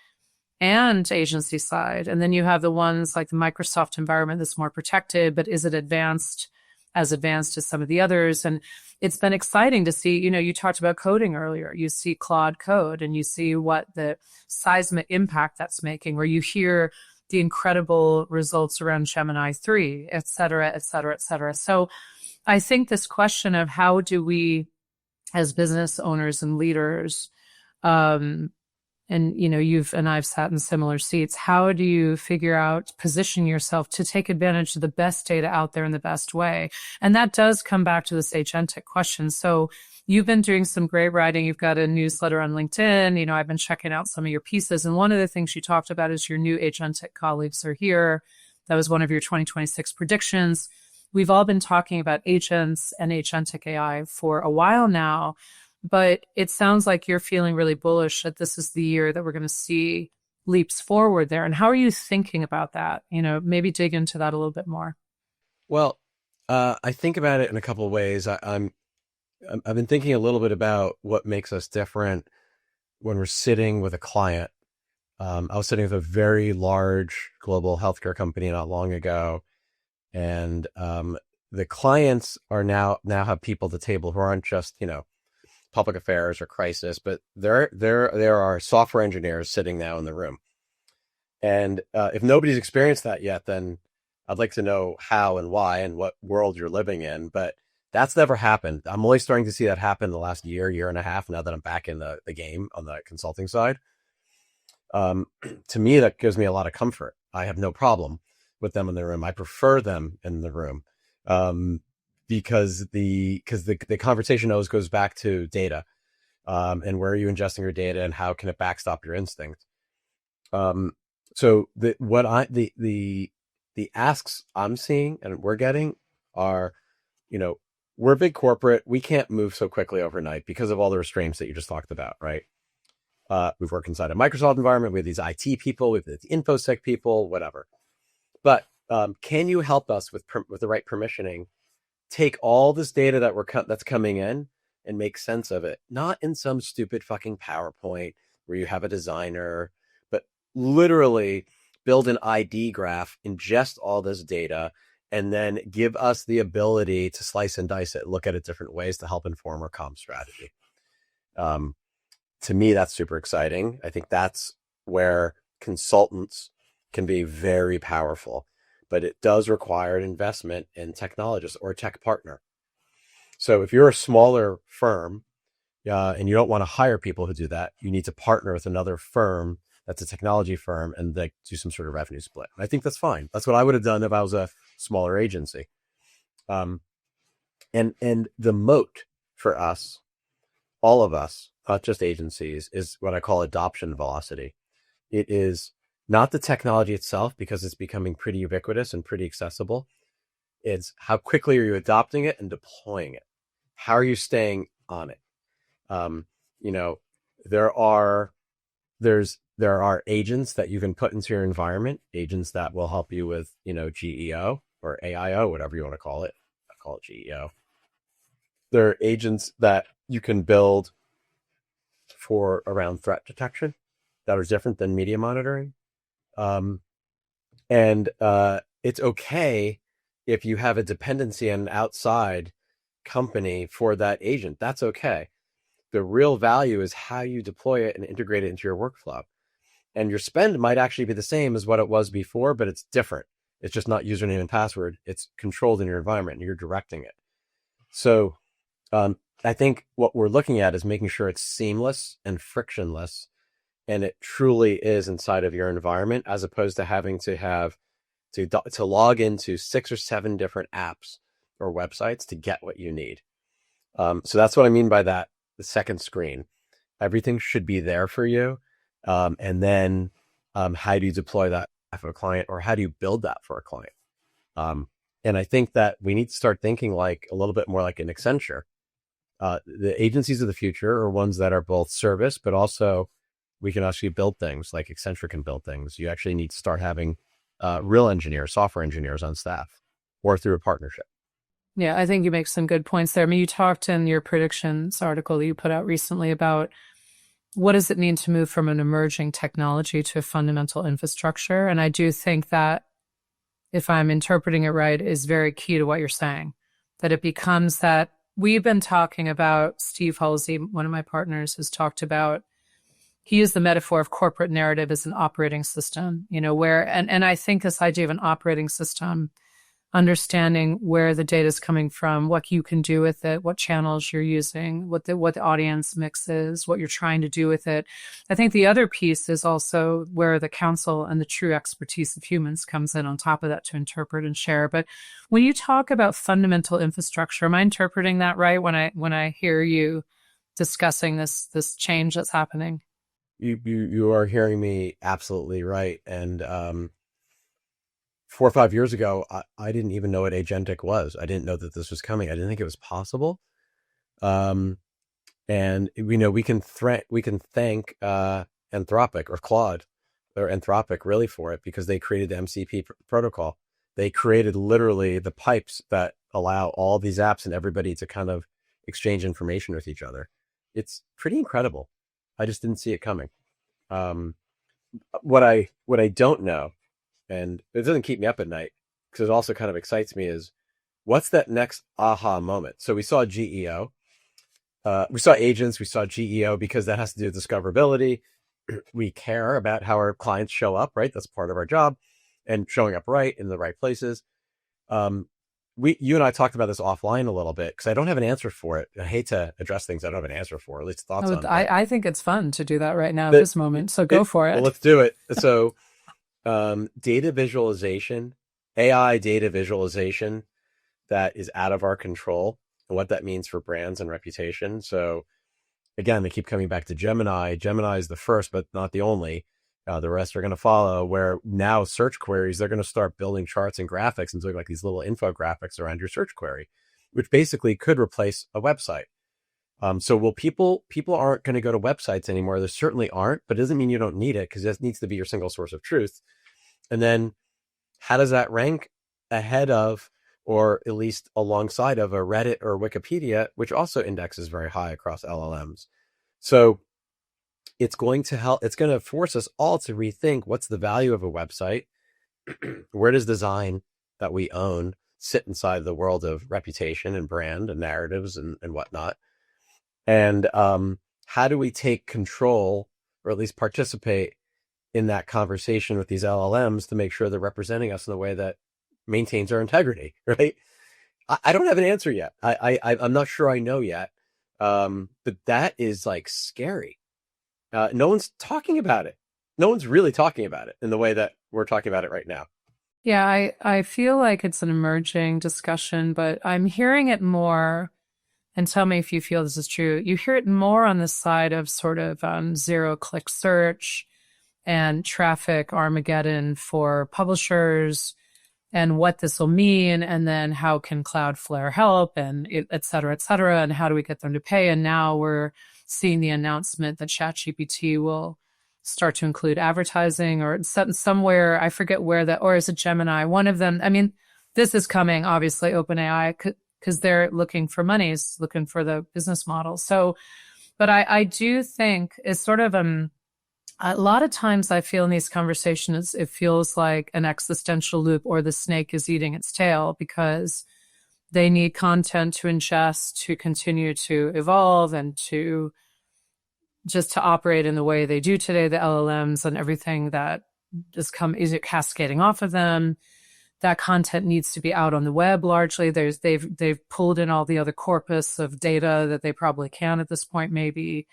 and agency side. And then you have the ones like the Microsoft environment that's more protected, but is it as advanced as some of the others? And it's been exciting to see, you talked about coding earlier. You see Claude Code and you see what the seismic impact that's making, where you hear the incredible results around Gemini 3, et cetera, et cetera, et cetera. So I think this question of how do we, as business owners and leaders, and you've and I've sat in similar seats, how do you figure out, position yourself to take advantage of the best data out there in the best way? And that does come back to this agentic question. So you've been doing some great writing. You've got a newsletter on LinkedIn. I've been checking out some of your pieces. And one of the things you talked about is your new agentic colleagues are here. That was one of your 2026 predictions. We've all been talking about agents and agentic AI for a while now. But it sounds like you're feeling really bullish that this is the year that we're going to see leaps forward there. And how are you thinking about that? Maybe dig into that a little bit more. Well, I think about it in a couple of ways. I've been thinking a little bit about what makes us different when we're sitting with a client. I was sitting with a very large global healthcare company not long ago, and the clients are now have people at the table who aren't just public affairs or crisis, but there are software engineers sitting now in the room. And if nobody's experienced that yet, then I'd like to know how and why and what world you're living in. But that's never happened. I'm only starting to see that happen in the last year and a half, now that I'm back in the game on the consulting side. To me, that gives me a lot of comfort. I have no problem with them in the room. I prefer them in the room. Because the conversation always goes back to data, and where are you ingesting your data and how can it backstop your instinct? So the asks I'm seeing and we're getting are, we're big corporate. We can't move so quickly overnight because of all the restraints that you just talked about, right? We've worked inside a Microsoft environment. We have these IT people, we have the InfoSec people, whatever. But can you help us with the right permissioning? Take all this data that's coming in and make sense of it, not in some stupid fucking PowerPoint where you have a designer, but literally build an ID graph, ingest all this data, and then give us the ability to slice and dice it, look at it different ways to help inform our comm strategy. To me, that's super exciting. I think that's where consultants can be very powerful. But it does require an investment in technologists or a tech partner. So if you're a smaller firm and you don't want to hire people who do that, you need to partner with another firm that's a technology firm and they do some sort of revenue split. And I think that's fine. That's what I would have done if I was a smaller agency. And the moat for us, all of us, not just agencies, is what I call adoption velocity. It is not the technology itself, because it's becoming pretty ubiquitous and pretty accessible. It's how quickly are you adopting it and deploying it? How are you staying on it? There are agents that you can put into your environment, agents that will help you with, GEO or AIO, whatever you want to call it. I call it GEO. There are agents that you can build for around threat detection that are different than media monitoring. It's okay if you have a dependency on an outside company for that agent. That's okay. The real value is how you deploy it and integrate it into your workflow. And your spend might actually be the same as what it was before, but it's different. It's just not username and password. It's controlled in your environment and you're directing it. So I think what we're looking at is making sure it's seamless and frictionless, and it truly is inside of your environment, as opposed to having to log into 6 or 7 different apps or websites to get what you need. So that's what I mean by that. The second screen, everything should be there for you. And then how do you deploy that for a client, or how do you build that for a client? And I think that we need to start thinking like a little bit more like an Accenture. The agencies of the future are ones that are both service, but also we can actually build things like Accenture can build things. You actually need to start having real engineers, software engineers on staff, or through a partnership. Yeah, I think you make some good points there. I mean, you talked in your predictions article that you put out recently about what does it mean to move from an emerging technology to a fundamental infrastructure? And I do think that, if I'm interpreting it right, is very key to what you're saying, that it becomes that we've been talking about, Steve Halsey, one of my partners, has talked about, he used the metaphor of corporate narrative as an operating system, where, and I think this idea of an operating system, understanding where the data is coming from, what you can do with it, what channels you're using, what the audience mix is, what you're trying to do with it. I think the other piece is also where the counsel and the true expertise of humans comes in on top of that to interpret and share. But when you talk about fundamental infrastructure, am I interpreting that right when I hear you discussing this change that's happening? You are hearing me absolutely right. And 4 or 5 years ago, I didn't even know what Agentic was. I didn't know that this was coming. I didn't think it was possible. And we can thank Anthropic or Claude or Anthropic really for it, because they created the MCP protocol. They created literally the pipes that allow all these apps and everybody to kind of exchange information with each other. It's pretty incredible. I just didn't see it coming. What I don't know, and it doesn't keep me up at night because it also kind of excites me, is what's that next aha moment? So we saw GEO, we saw agents, we saw GEO, because that has to do with discoverability. We care about how our clients show up, right? That's part of our job, and showing up right in the right places. You and I talked about this offline a little bit because I don't have an answer for it. I hate to address things I don't have an answer for, at least thoughts on it. I think it's fun to do that right now at this moment. So go for it. Well, let's do it. So data visualization, AI data visualization that is out of our control, and what that means for brands and reputation. So again, they keep coming back to Gemini. Gemini is the first, but not the only. The rest are going to follow, where now search queries, they're going to start building charts and graphics and doing like these little infographics around your search query, which basically could replace a website. So people aren't going to go to websites anymore. There certainly aren't, but it doesn't mean you don't need it, because this needs to be your single source of truth. And then how does that rank ahead of, or at least alongside of, a Reddit or Wikipedia, which also indexes very high across LLMs? So it's going to help. It's going to force us all to rethink what's the value of a website. Where does design that we own sit inside the world of reputation and brand and narratives and whatnot? And how do we take control, or at least participate in that conversation with these LLMs to make sure they're representing us in a way that maintains our integrity, right? I don't have an answer yet. I'm not sure I know yet. But that is like scary. No one's talking about it. No one's really talking about it in the way that we're talking about it right now. Yeah, I feel like it's an emerging discussion, but I'm hearing it more, and tell me if you feel this is true. You hear it more on the side of sort of zero-click search and traffic Armageddon for publishers, and what this will mean, and then how can Cloudflare help, and et cetera, and how do we get them to pay? And now we're seeing the announcement that ChatGPT will start to include advertising, or somewhere, I forget where that, or is it Gemini? One of them. I mean, this is coming, obviously, OpenAI, because they're looking for money, is looking for the business model. So, but I do think it's sort of a lot of times I feel in these conversations, it feels like an existential loop, or the snake is eating its tail, because they need content to ingest, to continue to evolve, and to just to operate in the way they do today, the LLMs and everything that is cascading off of them. That content needs to be out on the web largely. They've pulled in all the other corpus of data that they probably can at this point, maybe.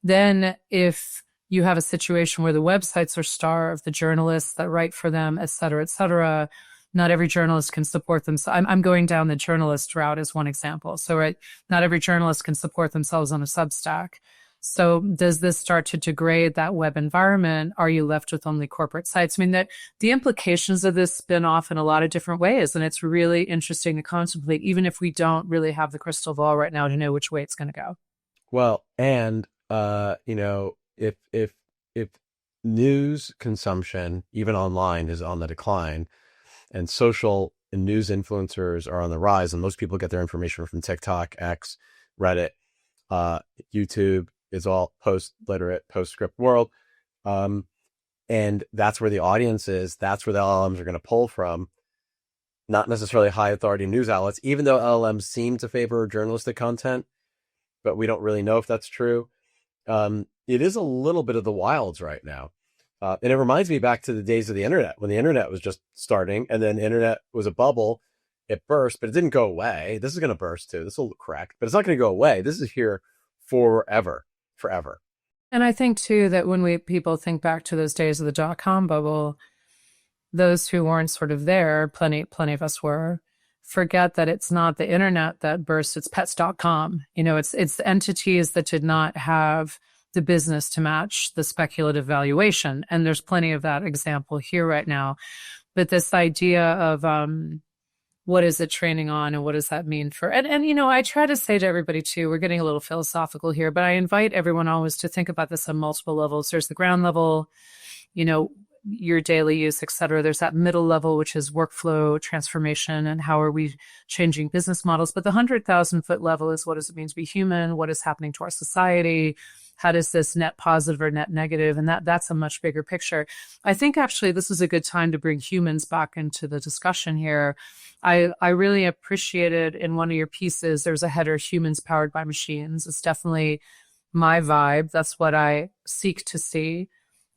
Then if you have a situation where the websites are starved, the journalists that write for them, et cetera, not every journalist can support them. So I'm going down the journalist route as one example. So, right, not every journalist can support themselves on a Substack. So does this start to degrade that web environment? Are you left with only corporate sites? I mean, that the implications of this spin off in a lot of different ways. And it's really interesting to contemplate, even if we don't really have the crystal ball right now to know which way it's going to go. Well, and, if news consumption, even online, is on the decline, and social and news influencers are on the rise, and most people get their information from TikTok, X, Reddit, YouTube, is all post-literate, post-script world. And that's where the audience is. That's where the LLMs are going to pull from, not necessarily high authority news outlets, even though LLMs seem to favor journalistic content, but we don't really know if that's true. It is a little bit of the wilds right now. And it reminds me back to the days of the internet, when the internet was just starting, and then the internet was a bubble. It burst, but it didn't go away. This is going to burst too. This will crack, but it's not going to go away. This is here forever. And I think too that when people think back to those days of the dot-com bubble, those who weren't sort of there, plenty of us were, forget that it's not the internet that burst, it's pets.com. It's the entities that did not have the business to match the speculative valuation. And there's plenty of that example here right now. But this idea of what is it training on, and what does that mean for, and I try to say to everybody too, we're getting a little philosophical here, but I invite everyone always to think about this on multiple levels. There's the ground level, your daily use, et cetera. There's that middle level, which is workflow transformation and how are we changing business models. But the 100,000-foot level is, what does it mean to be human? What is happening to our society? How does this net positive or net negative? And that's a much bigger picture. I think actually this is a good time to bring humans back into the discussion here. I really appreciated in one of your pieces, there's a header, humans powered by machines. It's definitely my vibe. That's what I seek to see.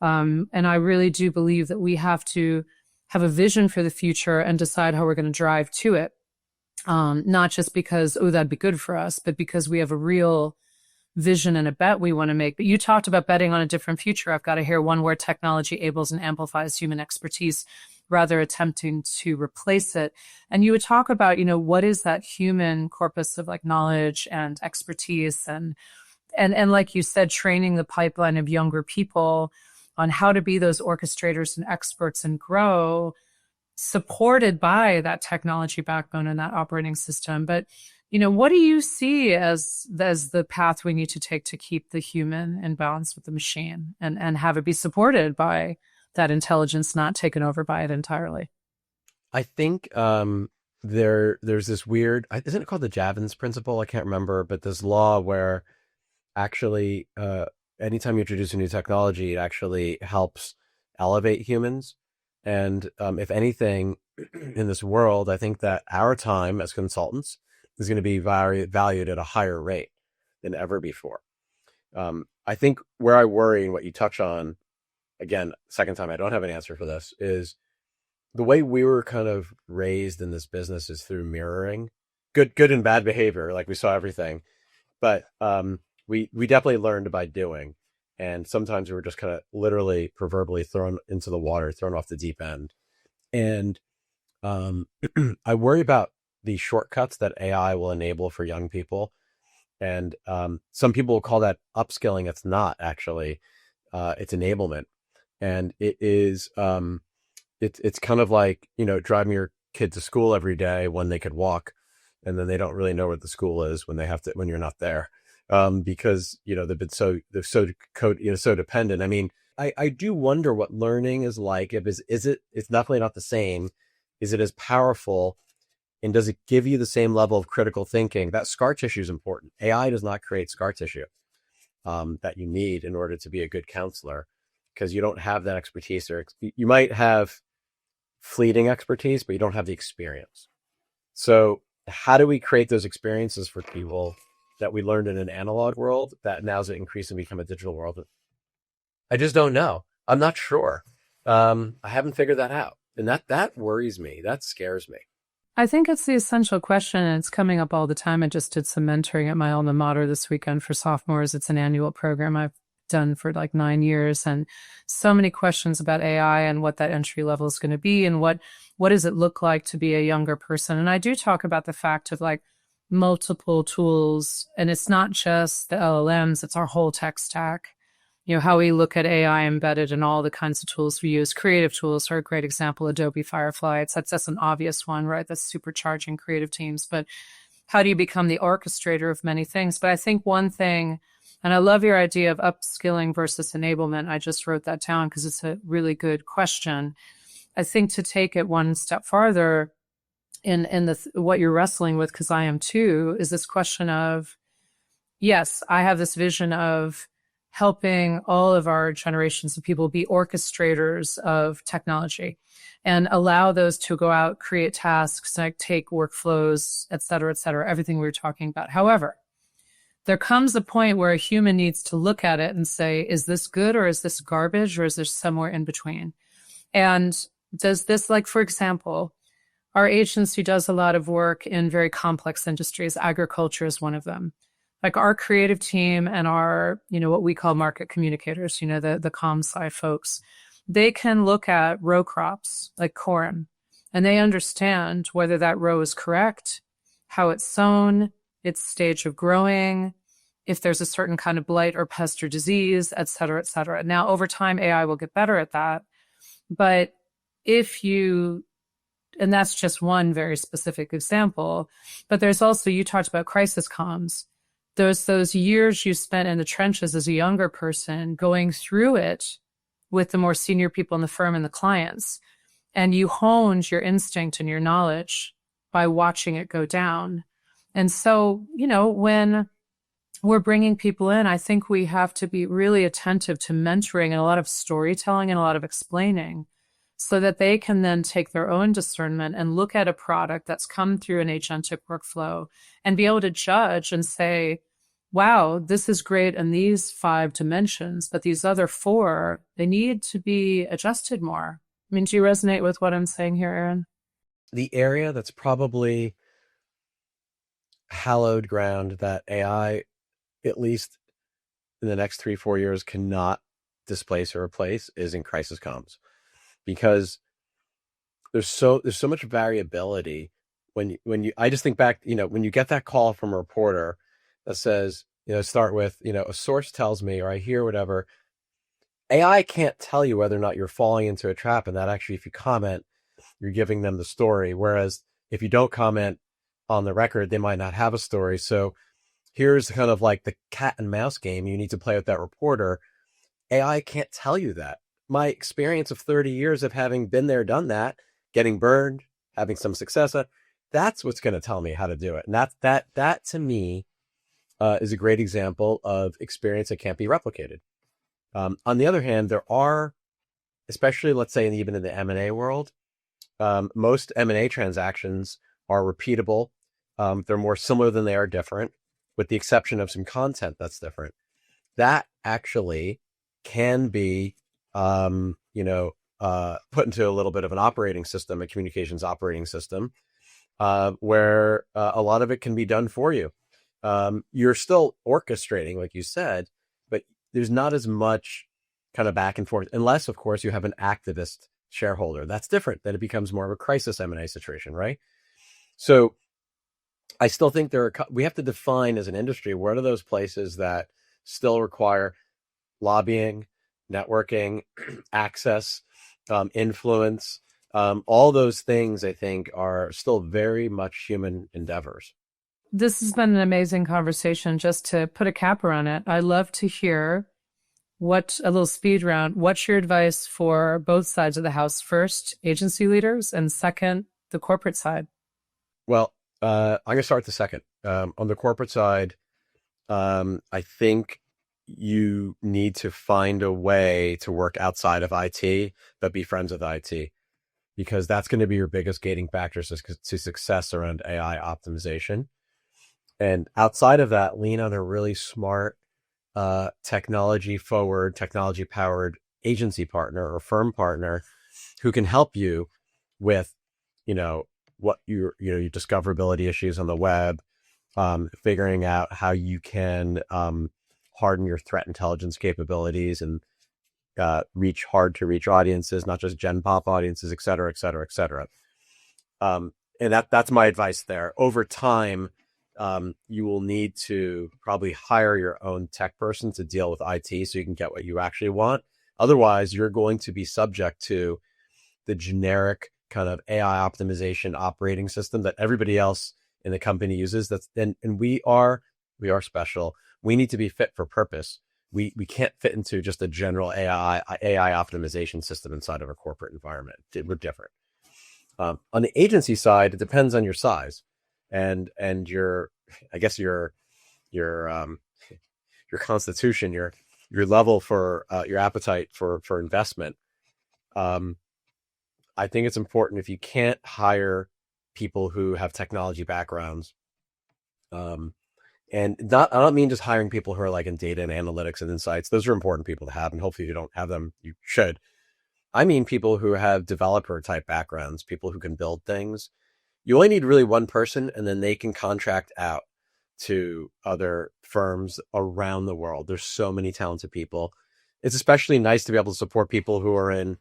And I really do believe that we have to have a vision for the future and decide how we're going to drive to it. Not just because, that'd be good for us, but because we have a real vision and a bet we want to make. But you talked about betting on a different future. I've got to hear one where technology enables and amplifies human expertise rather attempting to replace it. And you would talk about, what is that human corpus of like knowledge and expertise and like you said, training the pipeline of younger people on how to be those orchestrators and experts and grow, supported by that technology backbone and that operating system. But, what do you see as the path we need to take to keep the human in balance with the machine and have it be supported by that intelligence, not taken over by it entirely? I think there's this weird, isn't it called the Javin's principle? I can't remember, but this law where actually anytime you introduce a new technology, it actually helps elevate humans. And if anything in this world, I think that our time as consultants is going to be valued at a higher rate than ever before. I think where I worry, and what you touch on, again, second time I don't have an answer for this, is the way we were kind of raised in this business is through mirroring good and bad behavior. Like we saw everything, but we definitely learned by doing. And sometimes we were just kind of literally proverbially thrown into the water, thrown off the deep end. And I worry about the shortcuts that AI will enable for young people. And some people will call that upskilling. It's not actually, it's enablement. And it is, it's kind of like, driving your kid to school every day when they could walk, and then they don't really know where the school is when you're not there. Because, they're so dependent. I mean, I do wonder what learning is like. It's definitely not the same. Is it as powerful? And does it give you the same level of critical thinking? That scar tissue is important. AI does not create scar tissue that you need in order to be a good counselor, because you don't have that expertise, or you might have fleeting expertise, but you don't have the experience. So how do we create those experiences for people that we learned in an analog world that now is increasingly become a digital world? I just don't know. I'm not sure. I haven't figured that out. And that worries me. That scares me. I think it's the essential question, and it's coming up all the time. I just did some mentoring at my alma mater this weekend for sophomores. It's an annual program I've done for like 9 years, and so many questions about AI and what that entry level is going to be, and what does it look like to be a younger person. And I do talk about the fact of like multiple tools, and it's not just the LLMs, it's our whole tech stack. How we look at AI embedded in all the kinds of tools we use. Creative tools are a great example. Adobe Firefly, that's an obvious one, right? That's supercharging creative teams. But how do you become the orchestrator of many things? But I think one thing, and I love your idea of upskilling versus enablement. I just wrote that down because it's a really good question. I think to take it one step farther in what you're wrestling with, because I am too, is this question of, yes, I have this vision of helping all of our generations of people be orchestrators of technology and allow those to go out, create tasks, like take workflows, et cetera, everything we were talking about. However, there comes a point where a human needs to look at it and say, is this good or is this garbage or is there somewhere in between? And does this, like, for example, our agency does a lot of work in very complex industries. Agriculture is one of them. Like our creative team and our, what we call market communicators, the comm sci folks, they can look at row crops like corn and they understand whether that row is correct, how it's sown, its stage of growing, if there's a certain kind of blight or pest or disease, et cetera, et cetera. Now, over time, AI will get better at that. But and that's just one very specific example, but there's also, you talked about crisis comms. There's those years you spent in the trenches as a younger person going through it with the more senior people in the firm and the clients. And you honed your instinct and your knowledge by watching it go down. And so, when we're bringing people in, I think we have to be really attentive to mentoring and a lot of storytelling and a lot of explaining so that they can then take their own discernment and look at a product that's come through an agentic workflow and be able to judge and say, wow, this is great in these 5 dimensions, but these other 4, they need to be adjusted more. I mean, do you resonate with what I'm saying here, Aaron? The area that's probably hallowed ground that AI, at least in the next 3-4 years, cannot displace or replace is in crisis comms, because there's so much variability when you I just think back, when you get that call from a reporter that says, start with, a source tells me, or I hear whatever. AI can't tell you whether or not you're falling into a trap, and that actually, if you comment, you're giving them the story. Whereas if you don't comment on the record, they might not have a story. So here's kind of like the cat and mouse game you need to play with that reporter. AI can't tell you that. My experience of 30 years of having been there, done that, getting burned, having some success, that's what's going to tell me how to do it. And that to me is a great example of experience that can't be replicated. On the other hand, there are, especially let's say even in the M&A world, most M&A transactions are repeatable. They're more similar than they are different, with the exception of some content that's different. That actually can be, put into a little bit of an operating system, a communications operating system, where a lot of it can be done for you. You're still orchestrating, like you said, but there's not as much kind of back and forth, unless, of course, you have an activist shareholder. That's different. Then it becomes more of a crisis M&A situation, right? So I still think we have to define as an industry, what are those places that still require lobbying, networking, access, influence. All those things, I think, are still very much human endeavors. This has been an amazing conversation. Just to put a capper on it, I'd love to hear a little speed round. What's your advice for both sides of the house? First, agency leaders, and second, the corporate side. Well, I'm going to start with the second. On the corporate side, I think you need to find a way to work outside of IT, but be friends with IT, because that's going to be your biggest gating factor to success around AI optimization. And outside of that, lean on a really smart, technology powered agency partner or firm partner who can help you with, what your discoverability issues on the web, figuring out how you can harden your threat intelligence capabilities and reach hard to reach audiences, not just gen pop audiences, et cetera, et cetera, et cetera. And that's my advice there. Over time, you will need to probably hire your own tech person to deal with IT so you can get what you actually want. Otherwise, you're going to be subject to the generic kind of AI optimization operating system that everybody else in the company uses. And we are special. We need to be fit for purpose. We can't fit into just a general AI optimization system inside of a corporate environment. We're different. On the agency side, it depends on your size and your constitution, your level for your appetite for investment. I think it's important, if you can't hire people who have technology backgrounds, and I don't mean just hiring people who are like in data and analytics and insights. Those are important people to have, and hopefully if you don't have them, you should. I mean people who have developer type backgrounds, people who can build things. You only need really one person, and then they can contract out to other firms around the world. There's so many talented people. It's especially nice to be able to support people who are in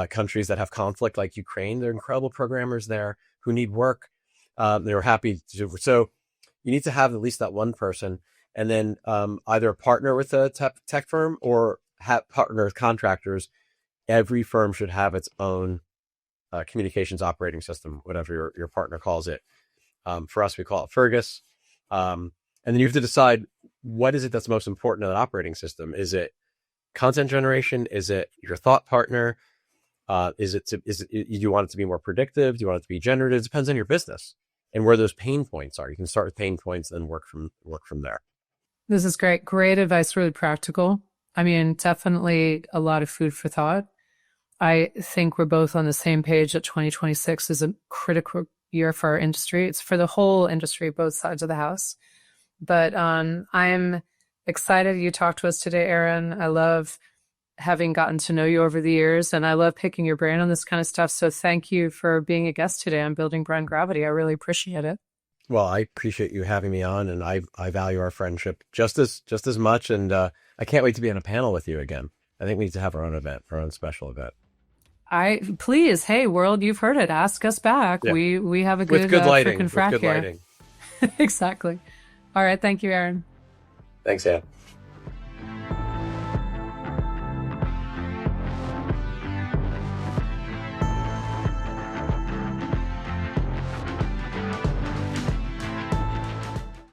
countries that have conflict, like Ukraine. They're incredible programmers there who need work. They're happy to. So you need to have at least that one person, and then either partner with a tech firm or partner with contractors. Every firm should have its own communications operating system, whatever your partner calls it. For us, we call it Fergus. And then you have to decide, what is it that's most important in an operating system? Is it content generation? Is it your thought partner? Is it you want it to be more predictive? Do you want it to be generative? It depends on your business and where those pain points are. You can start with pain points and work from there. This is great. Great advice, really practical. I mean, definitely a lot of food for thought. I think we're both on the same page that 2026 is a critical year for our industry. It's for the whole industry, both sides of the house. But I'm excited you talked to us today, Aaron. I love having gotten to know you over the years, and I love picking your brain on this kind of stuff. So thank you for being a guest today on Building Brand Gravity. I really appreciate it. Well, I appreciate you having me on, and I value our friendship just as much. And I can't wait to be on a panel with you again. I think we need to have our own event, our own special event. Please, hey world, you've heard it. Ask us back. Yeah. We have a good lighting, freaking frack with good here. Lighting. Exactly. All right. Thank you, Aaron. Thanks, Ann.